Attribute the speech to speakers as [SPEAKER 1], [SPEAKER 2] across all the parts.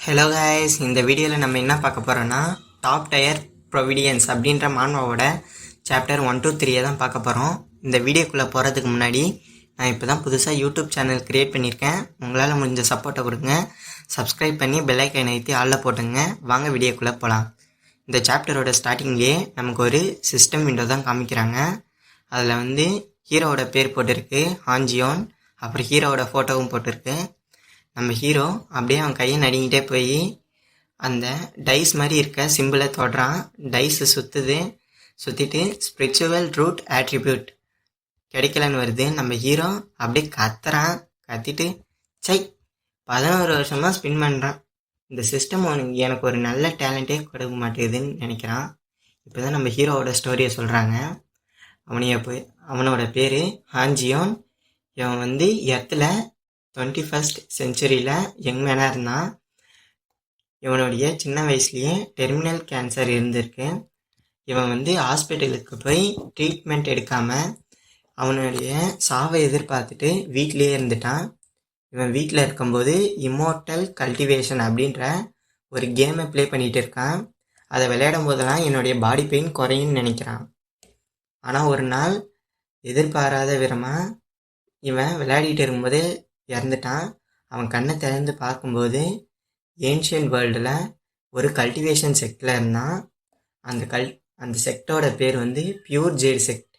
[SPEAKER 1] Hello guys, இந்த வீடியோவில் நம்ம என்ன பார்க்க போகிறோன்னா டாப் டயர் ப்ரொவிடியன்ஸ் அப்படின்ற மான்வாவோட சாப்டர் 1 to 3 தான் பார்க்க போகிறோம். இந்த வீடியோக்குள்ளே போகிறதுக்கு முன்னாடி நான் இப்போ தான் புதுசாக யூடியூப் சேனல் க்ரியேட் பண்ணியிருக்கேன். உங்களால் முடிஞ்ச சப்போர்ட்டை கொடுங்க. சப்ஸ்கிரைப் பண்ணி பெல் ஐக்கானை ஏற்றி ஆளில் போட்டுங்க. வாங்க வீடியோக்குள்ளே போகலாம். இந்த சாப்டரோட ஸ்டார்டிங்லேயே நமக்கு ஒரு சிஸ்டம் விண்டோ தான் காமிக்கிறாங்க. அதில் ஹீரோவோட பேர் போட்டிருக்கு, ஹான்ஜியோன். அப்புறம் ஹீரோவோட ஃபோட்டோவும் போட்டிருக்கு. நம்ம ஹீரோ அப்படியே அவன் கையை நடிங்கிட்டே போய் அந்த டைஸ் மாதிரி இருக்க சிம்பிளை தொடுறான். டைஸு சுற்றிட்டு ஸ்பிரிச்சுவல் ரூட் ஆட்ரிபியூட் கிடைக்கலன்னு வருது. நம்ம ஹீரோ அப்படியே கத்திட்டு 11 வருஷமாக ஸ்பின் பண்ணுறான். இந்த சிஸ்டம் எனக்கு ஒரு நல்ல டேலண்ட்டே கொடுக்க மாட்டேங்குதுன்னு நினைக்கிறான். இப்போ தான் நம்ம ஹீரோவோட ஸ்டோரியை சொல்கிறாங்க. அவனோட பேர் ஹான்ஜியோன். இவன் எர்த்தில் 21st செஞ்சுரியில் யங் மேனாக இருந்தான். இவனுடைய சின்ன வயசுலேயே டெர்மினல் கேன்சர் இருந்திருக்கு. இவன் ஹாஸ்பிட்டலுக்கு போய் ட்ரீட்மெண்ட் எடுக்காமல் அவனுடைய சாவை எதிர்பார்த்துட்டு வீட்டிலே இருந்துட்டான். இவன் வீட்டில் இருக்கும்போது இம்மோர்டல் கல்டிவேஷன் அப்படின்ற ஒரு கேமை ப்ளே பண்ணிகிட்டு இருக்கான். அதை விளையாடும் போதெல்லாம் என்னுடைய பாடி பெயின் குறையும்னு நினைக்கிறான். ஆனால் ஒரு நாள் எதிர்பாராத விதமாக இவன் விளையாடிட்டு இருக்கும்போதே இறந்துட்டான். அவன் கண்ணை திறந்து பார்க்கும்போது ஏன்ஷியன்ட் வேர்ல்டில் ஒரு கல்டிவேஷன் செக்டில் இருந்தான். அந்த செக்டோட பேர் பியூர் ஜேட் செக்ட்.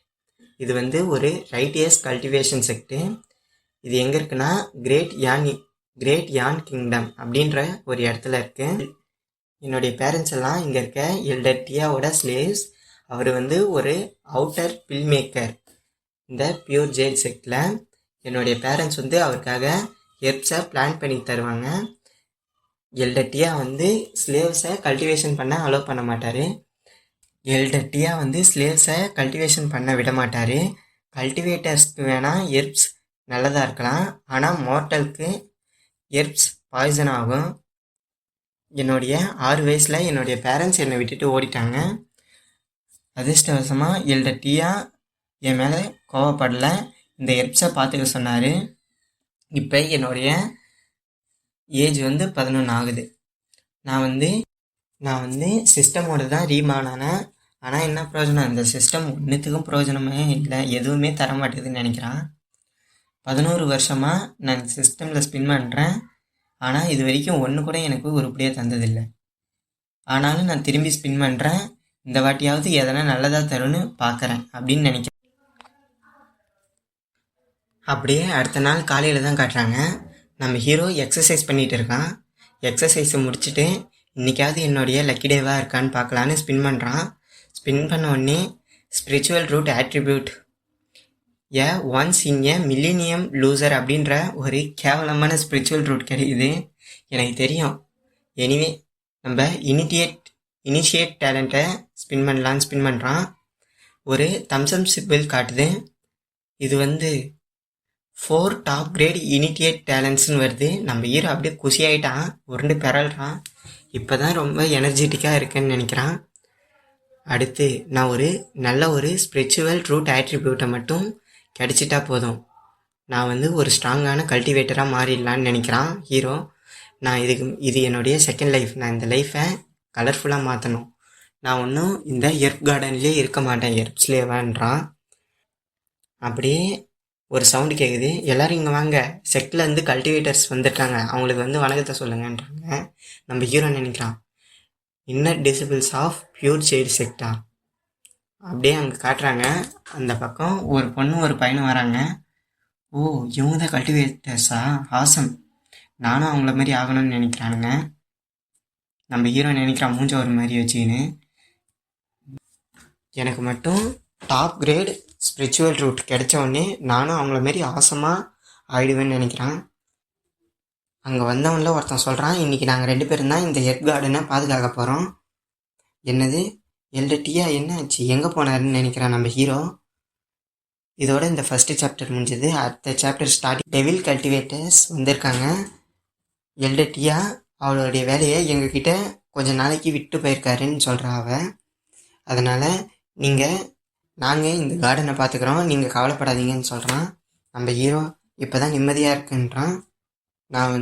[SPEAKER 1] இது ஒரு ரைட்டியஸ் கல்டிவேஷன் செக்டு. இது எங்கே இருக்குன்னா கிரேட் யான் கிங்டம் அப்படின்ற ஒரு இடத்துல இருக்குது. என்னுடைய பேரண்ட்ஸ் எல்லாம் இங்கே இருக்க எல்டர் டியாவோட ஸ்லேவ்ஸ். அவர் ஒரு அவுட்டர் பில் மேக்கர். இந்த பியூர் ஜேட் செக்டில் என்னுடைய பேரண்ட்ஸ் அவருக்காக ஹெர்ப்ஸை பிளான் பண்ணி தருவாங்க. எல்டர் டியா ஸ்லேவ்ஸை கல்டிவேஷன் பண்ண அலோவ் பண்ண மாட்டார். எல்டர் டியா ஸ்லேவ்ஸை கல்டிவேஷன் பண்ண விட மாட்டார். கல்டிவேட்டர்ஸ்க்கு வேணால் ஹெர்ப்ஸ் நல்லதாக இருக்கலாம், ஆனால் மார்ட்டலுக்கு ஹெர்ப்ஸ் பாய்சன் ஆகும். என்னுடைய 6 வயசில் என்னுடைய பேரண்ட்ஸ் என்னை விட்டுட்டு ஓடிட்டாங்க. அதிர்ஷ்டவசமாக எல்டர் டியா என் மேலே கோவப்படலை. இந்த ஹெர்ப்ஸை பார்த்துக்க சொன்னார். இப்போ என்னுடைய ஏஜ் 11 ஆகுது. நான் சிஸ்டமோடு தான் ரீபார்ன் ஆனேன். ஆனால் என்ன பிரயோஜனம்? இந்த சிஸ்டம் ஒன்றுத்துக்கும் பிரயோஜனமே இல்லை, எதுவுமே தர மாட்டேதுன்னு நினைக்கிறான். 11 வருஷமாக நான் சிஸ்டமில் ஸ்பின் பண்ணுறேன். ஆனால் இது வரைக்கும் ஒன்று கூட எனக்கு உருப்படியாக தந்ததில்லை. ஆனாலும் நான் திரும்பி ஸ்பின் பண்ணுறேன். இந்த வாட்டியாவது எதனா நல்லதாக தரும்னு பார்க்குறேன் அப்படின்னு நினைக்கிறேன். அப்படியே அடுத்த நாள் காலையில் தான் காட்டுறாங்க. நம்ம ஹீரோ எக்ஸசைஸ் பண்ணிகிட்டு இருக்கான். எக்ஸசைஸை முடிச்சுட்டு இன்றைக்காவது என்னுடைய லக்கி டேவாக இருக்கான்னு பார்க்கலான்னு ஸ்பின் பண்ணுறான். ஸ்பின் பண்ண உடனே spiritual root attribute once in a millennium loser அப்படின்ற ஒரு கேவலமான ஸ்பிரிச்சுவல் ரூட் கிடைக்குது. எனக்கு தெரியும். எனிவே நம்ம இனிஷியேட் டேலண்ட்டை ஸ்பின் பண்ணலான்னு ஸ்பின் பண்ணுறான். ஒரு தம்சம் சிம்பிள் காட்டுது. இது 4 டாப் கிரேட் இனிஷியேட் டேலண்ட்ஸ்னு வருது. நம்ம ஹீரோ அப்படியே குஷியாயிட்டான், உருண்டு பெறல்றான். இப்போ தான் ரொம்ப எனர்ஜெட்டிக்காக இருக்குன்னு நினைக்கிறான். அடுத்து நான் நல்ல ஒரு ஸ்பிரிச்சுவல் ரூட் ஆட்ரிபியூட்டை மட்டும் கிடைச்சிட்டா போதும், நான் ஒரு ஸ்ட்ராங்கான கல்டிவேட்டராக மாறிடலான்னு நினைக்கிறான் ஹீரோ. இது என்னுடைய செகண்ட் லைஃப். நான் இந்த லைஃப்பை கலர்ஃபுல்லாக மாற்றணும். நான் ஒன்றும் இந்த எர்ப் கார்டன்லேயே இருக்க மாட்டேன், எர்ப்ஸ்லேவான்றான். அப்படியே ஒரு சவுண்டு கேட்குது. எல்லோரும் இங்கே வாங்க, செக்டில் கல்டிவேட்டர்ஸ் வந்துட்டாங்க, அவங்களுக்கு வணக்கத்தை சொல்லுங்கன்றாங்க. நம்ம ஹீரோ நினைக்கிறான், inner disciples of pure jade செக்டா. அப்படியே அங்கே காட்டுறாங்க. அந்த பக்கம் ஒரு பொண்ணு ஒரு பையனும் வராங்க. ஓ, இவங்க தான் கல்டிவேட்டர்ஸா, ஆசம், நானும் அவங்கள மாதிரி ஆகணும்னு நினைக்கிறானுங்க. நம்ம ஹீரோ நினைக்கிறான் மூஞ்ச ஒரு மாதிரி வச்சுக்கின்னு, எனக்கு மட்டும் டாப் கிரேட் ஸ்பிரிச்சுவல் ரூட் கிடைச்ச உடனே நானும் அவங்கள மாரி ஆசமாக ஆயிடுவேன்னு நினைக்கிறான். அங்கே வந்தவனில் ஒருத்தன் சொல்கிறான், இன்றைக்கி நாங்கள் 2 பேரும் தான் இந்த ஹெர்ப் கார்டனை பாதுகாக்க போகிறோம். என்னது, எல்டர் டியா என்ன ஆச்சு, எங்கே போனாருன்னு நினைக்கிறான் நம்ம ஹீரோ. இதோட இந்த ஃபஸ்ட்டு சாப்டர் முடிஞ்சது. அடுத்த சாப்டர் ஸ்டார்டிங். டெவில் கல்டிவேட்டர்ஸ் வந்திருக்காங்க. எல்டர் டியா அவளுடைய வேலையை எங்ககிட்ட கொஞ்சம் நாளைக்கு விட்டு போயிருக்காருன்னு சொல்கிறா அவ. அதனால் நாங்கள் இந்த கார்டனை பார்த்துக்குறோம், நீங்கள் கவலைப்படாதீங்கன்னு சொல்கிறான். நம்ம ஹீரோ இப்போ தான் நிம்மதியாக இருக்குன்றான். நான்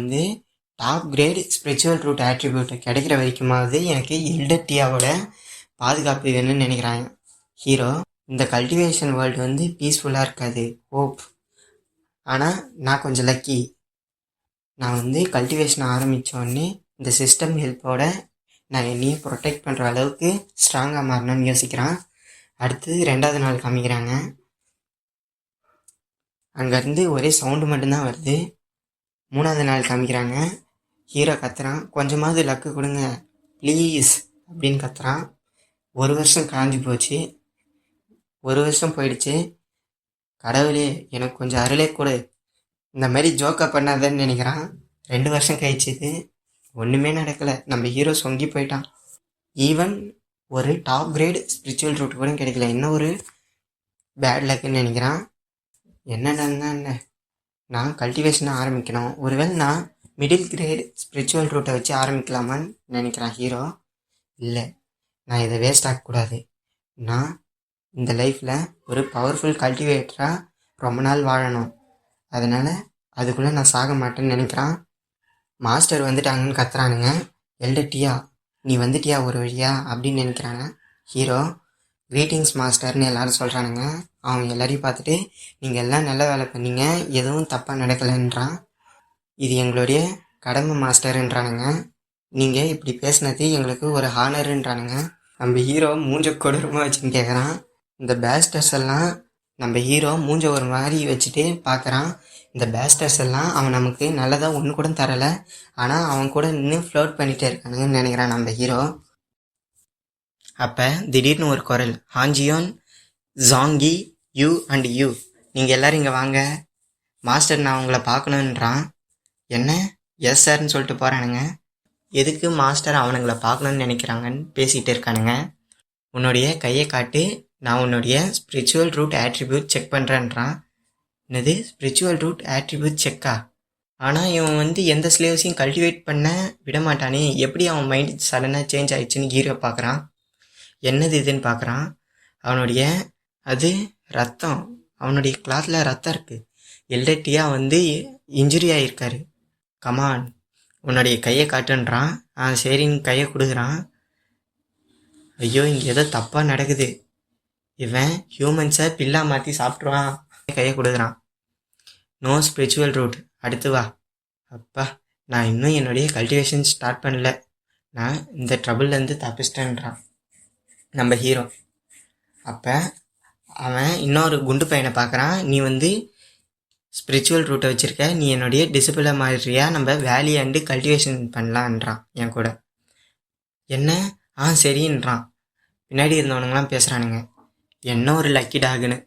[SPEAKER 1] top great spiritual root attribute கிடைக்கிற வரைக்குமாவது எனக்கு எல்டர் டியாவோட பாதுகாப்பு வேணும்னு நினைக்கிறாங்க ஹீரோ. இந்த கல்டிவேஷன் வேர்ல்டு வந்து பீஸ்ஃபுல்லாக இருக்காது, ஹோப். ஆனால் நான் கொஞ்சம் லக்கி. நான் வந்து கல்டிவேஷன் ஆரம்பித்தோடனே இந்த சிஸ்டம் ஹெல்ப்போட நான் என்னையே ப்ரொடெக்ட் பண்ணுற அளவுக்கு ஸ்ட்ராங்காக மாறணும்னு யோசிக்கிறான். அடுத்து 2வது நாள் காமிக்கிறாங்க. அங்கேருந்து ஒரே சவுண்டு மட்டும்தான் வருது. 3வது நாள் காமிக்கிறாங்க. ஹீரோ கத்துறான், கொஞ்சமாவது லக்கு கொடுங்க ப்ளீஸ் அப்படின்னு கத்துறான். 1 வருஷம் காஞ்சி போச்சு. 1 வருஷம் போயிடுச்சு. கடவுளே எனக்கு கொஞ்சம் அருளே கொடு, இந்த மாதிரி ஜோக்கா பண்ணாதன்னு நினைக்கிறான். 2 வருஷம் கழிச்சுது, ஒன்றுமே நடக்கலை. நம்ம ஹீரோ சொங்கி போயிட்டான். ஈவன் ஒரு டாப் கிரேட் ஸ்பிரிச்சுவல் ரூட் கூட கிடைக்கல. என்ன ஒரு பேட் லக்குன்னு நினைக்கிறான். என்னென்னா நான் கல்டிவேஷனை ஆரம்பிக்கணும். ஒருவேளை நான் மிடில் கிரேட் ஸ்பிரிச்சுவல் ரூட்டை வச்சு ஆரம்பிக்கலாமான்னு நினைக்கிறான் ஹீரோ. இல்லை, நான் இதை வேஸ்ட் ஆகக்கூடாது. நான் இந்த லைஃப்பில் ஒரு பவர்ஃபுல் கல்டிவேட்டராக ரொம்ப நாள் வாழணும். அதனால் அதுக்குள்ளே நான் சாக மாட்டேன்னு நினைக்கிறான். மாஸ்டர் வந்துட்டாங்கன்னு கத்துறானுங்க. எல்டர் டியா நீ வந்துட்டியா ஒரு வழியா அப்படின்னு நினைக்கிறாங்க ஹீரோ. கிரீட்டிங்ஸ் மாஸ்டர்னு எல்லாரும் சொல்கிறானுங்க. அவன் எல்லாரையும் பார்த்துட்டு நீங்கள் எல்லாம் நல்ல வேலை பண்ணீங்க, எதுவும் தப்பாக நடக்கலைன்றான். இது எங்களுடைய கடமை மாஸ்டர்ன்றானுங்க. நீங்கள் இப்படி பேசினது எங்களுக்கு ஒரு ஹானருன்றானுங்க. நம்ம ஹீரோ மூஞ்ச கொடூரமாக வச்சுன்னு கேட்குறான். இந்த பேஸ்டர்ஸ் எல்லாம் நம்ம ஹீரோ மூஞ்ச ஒரு மாதிரி வச்சுட்டு பார்க்குறான். இந்த பேஸ்டர்ஸ் எல்லாம் அவன் நமக்கு நல்லதாக ஒன்று கூட தரலை, ஆனால் அவன் கூட நின்று ஃப்ளோட் பண்ணிகிட்டே இருக்கானுங்கன்னு நினைக்கிறான் நம்ம ஹீரோ. அப்போ திடீர்னு ஒரு குரல், ஹாஞ்சியோன், ஜாங்கி, யூ அண்ட் யூ, நீங்கள் எல்லோரும் இங்கே வாங்க, மாஸ்டர் நான் உங்களை பார்க்கணுன்றான். என்ன எஸ் சார்னு சொல்லிட்டு போகிறானுங்க. எதுக்கு மாஸ்டர் அவனுங்களை பார்க்கணுன்னு நினைக்கிறாங்கன்னு பேசிகிட்டு இருக்கானுங்க. உன்னுடைய கையை காட்டு, நான் உன்னுடைய ஸ்பிரிச்சுவல் ரூட் ஆட்ரிபியூட் செக் பண்ணுறேன்றான். என்னது ஸ்பிரிச்சுவல் ரூட் ஆட்ரிபியூட் செக்கா? ஆனால் இவன் வந்து எந்த ஸ்லேவ்ஸையும் கல்டிவேட் பண்ண விட மாட்டானே, எப்படி அவன் மைண்ட் சடனாக சேஞ்ச் ஆகிடுச்சுன்னு ஹீரோ பார்க்குறான். என்னது இதுன்னு பார்க்குறான். அவனுடைய அது ரத்தம், அவனுடைய கிளாத்தில் ரத்தம் இருக்குது. எல்டர் டியா வந்து இன்ஜுரி ஆகியிருக்காரு. கமான் உன்னுடைய கையை காட்டுன்றான். சரின்னு கையை கொடுக்குறான். ஐயோ இங்கே ஏதோ தப்பாக நடக்குது, இவன் ஹியூமன்ஸை பில்லா மாற்றி சாப்பிட்ருவான். கையை கொடுக்குறான். நோ ஸ்பிரிச்சுவல் ரூட், அடுத்து வா. அப்பா நான் இன்னும் என்னுடைய கல்டிவேஷன் ஸ்டார்ட் பண்ணல, நான் இந்த ட்ரபிள்லேருந்து தப்பிச்சிட்டேன்றான் நம்ம ஹீரோ. அப்போ அவன் இன்னொரு குண்டு பையனை பார்க்குறான். நீ வந்து ஸ்பிரிச்சுவல் ரூட்டை வச்சுருக்க, நீ என்னுடைய டிசிபிளை மாதிரியா, நம்ம வேலி அண்டு கல்டிவேஷன் பண்ணலான்றான் என் கூட. என்ன சரின்றான். பின்னாடி இருந்தவனுங்களாம் பேசுகிறானுங்க, என்ன ஒரு லக்கி டாகுன்னு.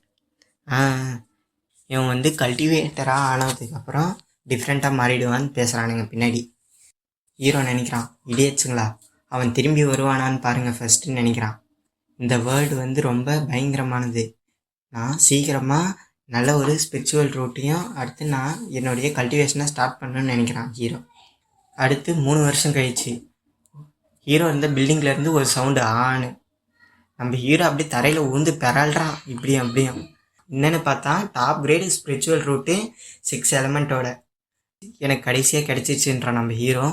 [SPEAKER 1] இவன் வந்து கல்டிவேட்டராக ஆனதுக்கப்புறம் டிஃப்ரெண்ட்டாக மாறிடுவான்னு பேசுகிறானுங்க பின்னாடி. ஹீரோ நினைக்கிறான், இடியச்சுங்களா அவன் திரும்பி வருவானான்னு பாருங்கள் ஃபஸ்ட்டுன்னு நினைக்கிறான். இந்த வேர்ல்டு வந்து ரொம்ப பயங்கரமானது, நான் சீக்கிரமாக நல்ல ஒரு ஸ்பிரிச்சுவல் ரூட்டையும் அடுத்து நான் என்னுடைய கல்டிவேஷனை ஸ்டார்ட் பண்ணணும்னு நினைக்கிறான் ஹீரோ. அடுத்து 3 வருஷம் கழிச்சு ஹீரோ இருந்த பில்டிங்லேருந்து ஒரு சவுண்டு ஆணு. நம்ம ஹீரோ அப்படி தரையில் ஊந்து பெறாள்றான் இப்படியும் அப்படியும். என்னென்னு பார்த்தா டாப் கிரேடு ஸ்பிரிச்சுவல் ரூட்டு 6 எலமெண்ட்டோட எனக்கு கடைசியாக கிடச்சிச்சுன்றான் நம்ம ஹீரோ.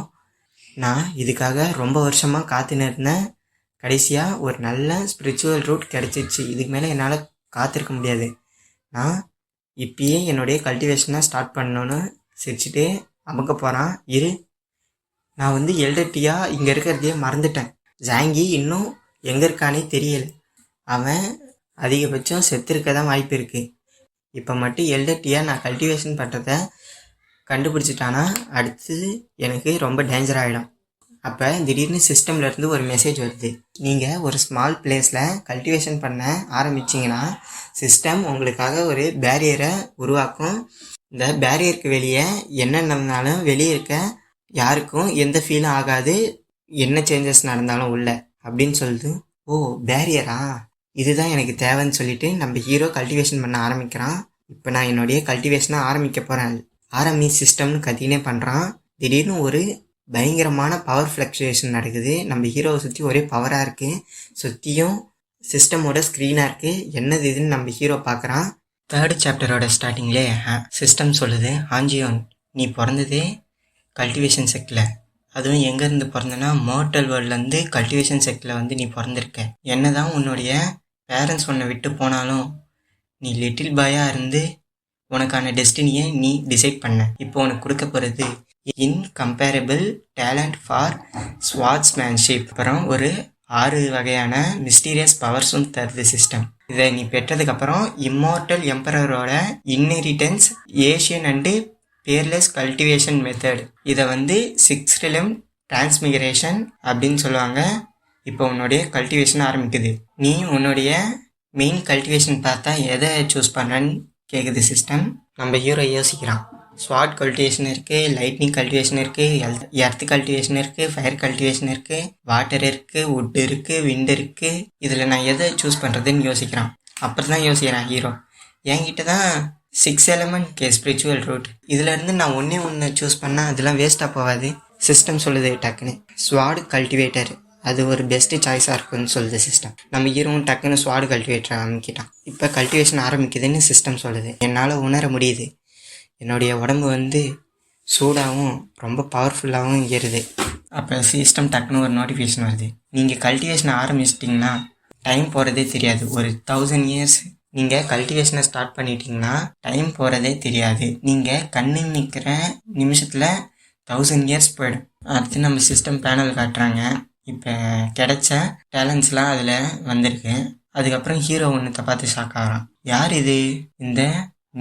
[SPEAKER 1] நான் இதுக்காக ரொம்ப வருஷமாக காத்துன்னு இருந்தேன், கடைசியாக ஒரு நல்ல ஸ்பிரிச்சுவல் ரூட் கிடச்சிச்சு, இதுக்கு மேலே என்னால் காத்திருக்க முடியாது, நான் இப்பயே என்னுடைய கல்டிவேஷனை ஸ்டார்ட் பண்ணணுன்னு சிரிச்சுட்டு அமுக்க போகிறான். நான் வந்து எல்டர் டியா இங்கே இருக்கிறதையே மறந்துட்டேன், ஜாங்கி இன்னும் எங்கே இருக்கானே தெரியல, அவன் அதிகபட்சம் செத்துருக்க தான் வாய்ப்பு இருக்குது. இப்போ மட்டும் எல்டர் டியா நான் கல்டிவேஷன் பண்ணுறத கண்டுபிடிச்சிட்டானா அடுத்தது எனக்கு ரொம்ப டேஞ்சர் ஆகிடும். அப்போ திடீர்னு சிஸ்டம்லேருந்து ஒரு மெசேஜ் வருது, நீங்கள் ஒரு ஸ்மால் பிளேஸில் கல்டிவேஷன் பண்ண ஆரம்பிச்சிங்கன்னா சிஸ்டம் உங்களுக்காக ஒரு பேரியரை உருவாக்கும். இந்த பேரியருக்கு வெளியே என்ன நடந்தாலும் வெளியே இருக்க யாருக்கும் எந்த ஃபீலும் ஆகாது, என்ன சேஞ்சஸ் நடந்தாலும் உள்ள அப்படின்னு சொல்லுது. ஓ பேரியரா, இதுதான் எனக்கு தேவைன்னு சொல்லிட்டு நம்ம ஹீரோ கல்டிவேஷன் பண்ண ஆரம்பிக்கிறான். இப்போ நான் என்னுடைய கல்டிவேஷனை ஆரம்பிக்க போகிறேன், ஆரம்பி சிஸ்டம்னு கத்தினே பண்ணுறான். திடீர்னு ஒரு பயங்கரமான பவர் ஃப்ளக்சுவேஷன் நடக்குது. நம்ம ஹீரோவை சுற்றி ஒரே பவராக இருக்குது, சுற்றியும் சிஸ்டமோட ஸ்க்ரீனாக இருக்குது. என்னது இதுன்னு நம்ம ஹீரோ பார்க்குறான். 3rd சாப்டரோட ஸ்டார்டிங்லே சிஸ்டம் சொல்லுது, ஹாஞ்சியோன் நீ பிறந்ததே கல்டிவேஷன் செக்டில். அதுவும் எங்கேருந்து பிறந்தனா மோர்டல் வேர்ல்ட்லேருந்து கல்டிவேஷன் செக்டில் வந்து நீ பிறந்திருக்க. என்ன தான் உன்னுடைய பேரண்ட்ஸ் உன்னை விட்டு போனாலும் நீ லிட்டில் பாயாக இருந்து உனக்கான டெஸ்டினியை நீ டிசைட் பண்ண. இப்போ உனக்கு கொடுக்க போகிறது இன்கம்பேரபிள் டேலண்ட் ஃபார் ஸ்வாட்ஸ்மேன்ஷிப். அப்புறம் ஒரு 6 வகையான மிஸ்டீரியஸ் பவர்ஸும் தருது சிஸ்டம். இதை நீ பெற்றதுக்கப்புறம் இம்மோர்டல் எம்பரரோட inheritance Asian and peerless cultivation method, இதை வந்து 6 realm டிரான்ஸ்மிகிரேஷன் அப்படின்னு சொல்லுவாங்க. இப்போ உன்னுடைய கல்டிவேஷன் ஆரம்பிக்குது. நீ உன்னுடைய மெயின் கல்டிவேஷன் பார்த்தா எதை சூஸ் பண்ணன்னு கேட்குது சிஸ்டம். நம்ம ஹீரோ யோசிக்கிறான். ஸ்வாட் கல்டிவேஷன் இருக்குது, லைட்னிங் கல்டிவேஷன் இருக்குது, எர்த் கல்டிவேஷன் இருக்குது, ஃபயர் கல்டிவேஷன் இருக்குது, வாட்டர் இருக்குது, வுட் இருக்குது, விண்ட் இருக்குது. இதில் நான் எதை சூஸ் பண்ணுறதுன்னு யோசிக்கிறான். அப்புறம் தான் யோசிக்கிறான் ஹீரோ, என்கிட்ட தான் 6 element ஸ்பிரிச்சுவல் ரூட், இதுலேருந்து நான் ஒன்று சூஸ் பண்ணால் அதெல்லாம் வேஸ்ட்டாக போகாது. சிஸ்டம் சொல்லுது டக்குன்னு ஸ்வாட் கல்டிவேட்டர், அது ஒரு பெஸ்ட்டு சாய்ஸாக இருக்குன்னு சொல்லுது சிஸ்டம். நம்ம ஹீரோவும் டக்குன்னு ஸ்வாட் கல்டிவேட்டர் ஆரம்பிக்கிட்டான். இப்போ கல்டிவேஷன் ஆரம்பிக்குதுன்னு சிஸ்டம் சொல்லுது. என்னால் உணர முடியுது, என்னுடைய உடம்பு வந்து சூடாகவும் ரொம்ப பவர்ஃபுல்லாகவும் ஏறுது. அப்போ சிஸ்டம் டக்குன்னு ஒரு நோட்டிஃபிகேஷன் வருது. நீங்கள் கல்டிவேஷனை ஆரம்பிச்சிட்டிங்கன்னா டைம் போகிறதே தெரியாது. ஒரு 1000 years நீங்கள் கல்டிவேஷனை ஸ்டார்ட் பண்ணிட்டீங்கன்னா டைம் போகிறதே தெரியாது. நீங்கள் கண்ணு நிற்கிற நிமிஷத்தில் 1000 years போயிடும். அடுத்து நம்ம சிஸ்டம் பேனல் காட்டுறாங்க. இப்போ கிடைச்ச டேலண்ட்ஸ்லாம் அதில் வந்திருக்கு. அதுக்கப்புறம் ஹீரோ ஒன்றத்தை பார்த்து ஷாக் ஆகிறான். யார் இது? இந்த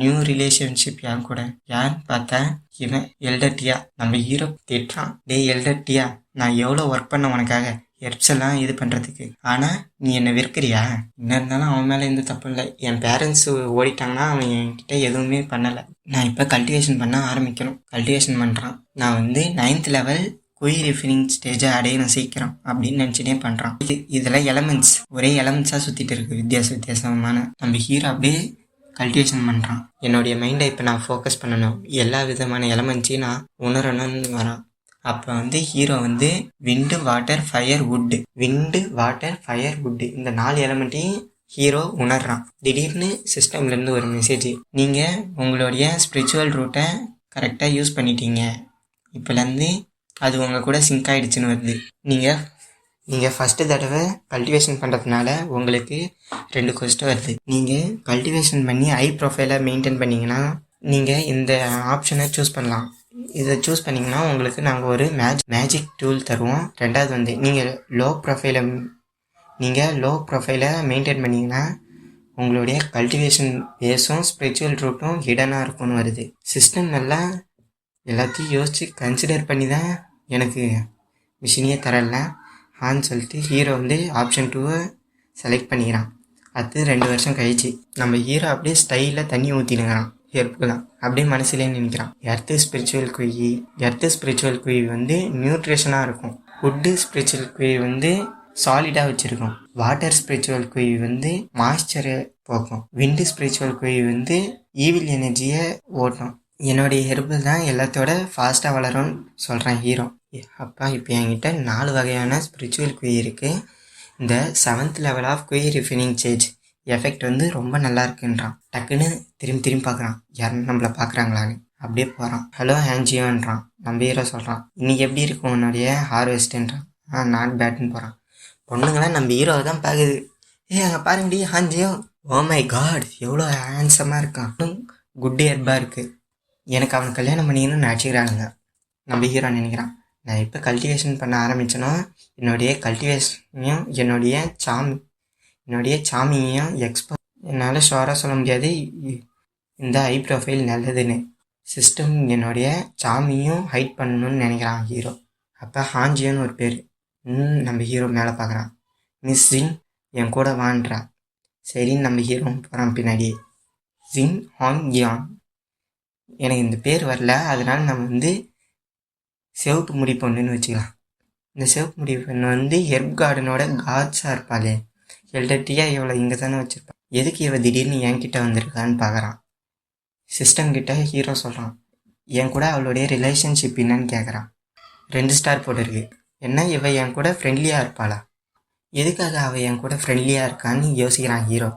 [SPEAKER 1] நியூ ரிலேஷன்ஷிப் யார் கூட? யாருன்னு பார்த்தா இவன் எல்டர் டியா. நம்ம ஹீரோ திட்டுறான், டே எல்டர் டியா, நான் எவ்வளோ ஒர்க் பண்ண உனக்காக ஹெர்ப்ஸ் எல்லாம் இது பண்ணுறதுக்கு, ஆனால் நீ என்னை விற்கிறியா? என்ன இருந்தாலும் அவன் மேலே எந்த தப்பு இல்லை. என் பேரண்ட்ஸ் ஓடிட்டாங்கன்னா அவன் என்கிட்ட எதுவுமே பண்ணலை. நான் இப்போ கல்டிவேஷன் பண்ண ஆரம்பிக்கணும். கல்டிவேஷன் பண்ணுறான். நான் வந்து 9th level குயி ரிஃபைனிங் ஸ்டேஜை அடையணும் சீக்கிரம் அப்படின்னு நினச்சிட்டே பண்ணுறான். இதெல்லாம் எலமெண்ட்ஸ், ஒரே எலமெண்ட்ஸாக சுற்றிட்டு இருக்கு, வித்தியாசமான. நம்ம ஹீரோ அப்படியே கல்டிவேஷன் பண்ணுறான். என்னுடைய மைண்டை இப்போ நான் ஃபோக்கஸ் பண்ணணும், எல்லா விதமான எலமெண்ட்ஸையும் நான் உணரணும்னு வரான். அப்போ வந்து ஹீரோ வந்து விண்டு, வாட்டர், ஃபயர், வுட்டு, விண்டு, வாட்டர், ஃபயர், வுட்டு, இந்த 4 எலமெண்ட்டையும் ஹீரோ உணர்றான். திடீர்னு சிஸ்டம்லேருந்து ஒரு மெசேஜ், நீங்கள் உங்களுடைய ஸ்பிரிச்சுவல் ரூட்டை கரெக்டாக யூஸ் பண்ணிட்டீங்க, இப்போலேருந்து அது உங்கள் கூட சிங்க் ஆகிடுச்சின்னு வருது. நீங்கள் ஃபஸ்ட்டு தடவை கல்டிவேஷன் பண்ணுறதுனால உங்களுக்கு 2 கொஸ்டின் வருது. நீங்கள் கல்டிவேஷன் பண்ணி ஹை ப்ரொஃபைலை மெயின்டைன் பண்ணிங்கன்னா நீங்கள் இந்த ஆப்ஷனை சூஸ் பண்ணலாம். இதை சூஸ் பண்ணிங்கன்னா உங்களுக்கு நாங்கள் ஒரு மேஜிக் டூல் தருவோம். 2வது வந்து நீங்கள் லோ ப்ரொஃபைலை மெயின்டைன் பண்ணிங்கன்னா உங்களுடைய கல்டிவேஷன் பேஸும் ஸ்பிரிச்சுவல் ரூட்டும் ஹிடனாக இருக்கும்னு வருது. சிஸ்டம் நல்லா எல்லாத்தையும் யோசித்து கன்சிடர் பண்ணி தான் எனக்கு மிஷினையே தரல ஆன்னு சொல்லிட்டு ஹீரோ வந்து ஆப்ஷன் 2 செலக்ட் பண்ணிக்கிறான். அது 2 வருஷம் கழிச்சு நம்ம ஹீரோ அப்படியே ஸ்டைலில் தண்ணி ஊற்றினுங்கிறான். ஹெல்ப்லாம் அப்படியே மனசுலேயே நினைக்கிறான். எர்த்து ஸ்பிரிச்சுவல் குயி வந்து நியூட்ரிஷனாக இருக்கும். வுட்டு ஸ்பிரிச்சுவல் குயி வந்து சாலிடாக வச்சுருக்கும். வாட்டர் ஸ்பிரிச்சுவல் குயி வந்து மாய்ஸ்சரை போக்கும். விண்டு ஸ்பிரிச்சுவல் குயி வந்து ஈவில் எனர்ஜியை ஓட்டும். என்னுடைய ஹெர்பல் தான் எல்லாத்தோட ஃபாஸ்ட்டாக வளரும்னு சொல்கிறான் ஹீரோ. அப்பா இப்போ என்கிட்ட 4 வகையான ஸ்பிரிச்சுவல் குயி இருக்குது. இந்த 7th level of qi refining stage effect வந்து ரொம்ப நல்லா இருக்குன்றான். டக்குன்னு திரும்பி பார்க்குறான், யாரும் நம்மளை பார்க்குறாங்களான்னு. அப்படியே போகிறான். ஹலோ ஹேஞ்சியோன்றான். நம்ம ஹீரோ சொல்கிறான், இன்றைக்கி எப்படி இருக்கும் உன்னுடைய ஹார்வெஸ்ட்டுன்றான். நாட் பேட்னு போகிறான். பொண்ணுங்களாம் நம்ம ஹீரோவை தான் பார்க்குது. அங்கே பாருங்கடி ஹாஞ்சியோ, ஓ மை காட் எவ்வளோ ஹேண்ட்ஸமாக இருக்கான், குட் ஹெர்பாக இருக்குது, எனக்கு அவனை கல்யாணம் பண்ணிக்கணும்னு நினச்சிக்கிறானுங்க. நம்ம ஹீரோ நினைக்கிறான், நான் இப்போ கல்டிவேஷன் பண்ண ஆரம்பித்தேனோ என்னுடைய கல்டிவேஷனையும் என்னுடைய சாமியையும் என்னால் ஷோராக சொல்ல முடியாது இந்த ஹை ப்ரொஃபைல் நல்லதுன்னு. சிஸ்டம் என்னுடைய சாமியும் ஹைட் பண்ணணும்னு நினைக்கிறான் ஹீரோ. அப்போ ஹாஞ்சியோன்னு ஒரு பேர். நம்ம ஹீரோ மேலே பார்க்குறான். மிஸ் ஜின் என் கூட வான்றா. சரின்னு நம்ம ஹீரோ போகிறான் பின்னாடியே. ஜின் ஹாங்கியான், எனக்கு இந்த பேர் வரல, அதனால் நம்ம வந்து சிவப்பு முடி பொண்ணுன்னு வச்சுக்கலாம். இந்த சிவப்பு முடி பொண்ணு வந்து ஹெர்ப் கார்டனோட காட்ஸாக இருப்பாளே, எல்டர்டியா இவளை இங்கே தானே வச்சுருப்பான், எதுக்கு இவள் திடீர்னு என்கிட்ட வந்திருக்கான்னு பார்க்குறான். சிஸ்டம் கிட்ட ஹீரோ சொல்கிறான், என் கூட அவளுடைய ரிலேஷன்ஷிப் என்னன்னு கேட்குறான். 2 ஸ்டார் போட்டிருக்கு. என்ன இவ என் கூட ஃப்ரெண்ட்லியாக இருப்பாளா? எதுக்காக அவள் என் கூட ஃப்ரெண்ட்லியாக இருக்கான்னு யோசிக்கிறான் ஹீரோ.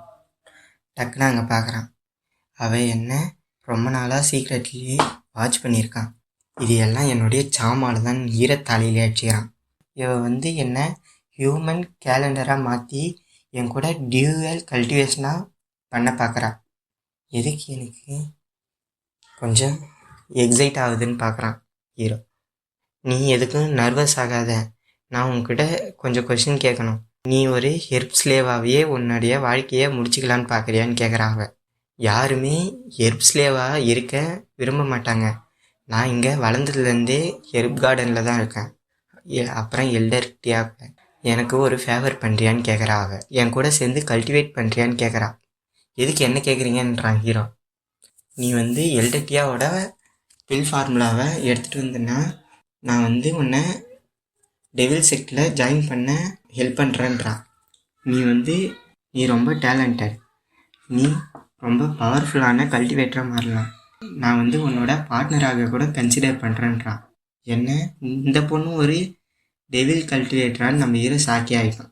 [SPEAKER 1] டக்குன்னு அங்கே பார்க்குறான். அவள் என்ன ரொம்ப நாளாக சீக்ரெட்லேயே வாட்ச் பண்ணியிருக்கான். இது எல்லாம் என்னுடைய சாமால தான் ஈரத்தாளியிலே அடிச்சுக்கிறான். இவன் என்னை ஹியூமன் கேலண்டராக மாற்றி என் கூட டியூவல் கல்டிவேஷனாக பண்ண பார்க்குறான். எதுக்கு எனக்கு கொஞ்சம் எக்ஸைட் ஆகுதுன்னு பார்க்குறான் ஹீரோ. நீ எதுக்கும் நர்வஸ் ஆகாத, நான் உன்கிட்ட கொஞ்சம் கொஷின் கேட்கணும். நீ ஒரு ஹெர்ப் ஸ்லேவாகவே உன்னுடைய வாழ்க்கையை முடிச்சுக்கலான்னு பார்க்குறியான்னு கேட்குறான் அவன். யாருமே ஹெர்ப் ஸ்லேவாக இருக்க விரும்ப மாட்டாங்க. நான் இங்கே வளர்ந்ததுலேருந்தே ஹெர்ப் கார்டனில் தான் இருக்கேன். அப்புறம் எல்டர்கிட்டயா எனக்கு ஒரு ஃபேவர் பண்ணுறியான்னு கேட்குறா அவள். என் கூட சேர்ந்து கல்டிவேட் பண்ணுறியான்னு கேட்குறா. எதுக்கு என்ன கேட்குறீங்கன்றான் ஹீரோ. நீ எல்டர்டியாவோட பில் ஃபார்முலாவை எடுத்துகிட்டு வந்தேன்னா நான் உன்னை டெவில் செக்டில் ஜாயின் பண்ண ஹெல்ப் பண்ணுறேன்றான். நீ ரொம்ப டேலண்டட், நீ ரொம்ப பவர்ஃபுல்லான கல்டிவேட்டராக மாறலாம். நான் உன்னோட பார்ட்னராக கூட கன்சிடர் பண்ணுறேன்றான். என்ன இந்த பொண்ணு ஒரு டெவில் கல்டிவேட்டரான்னு நம்ம ஹீரோ சாக்கி ஆகிட்டான்.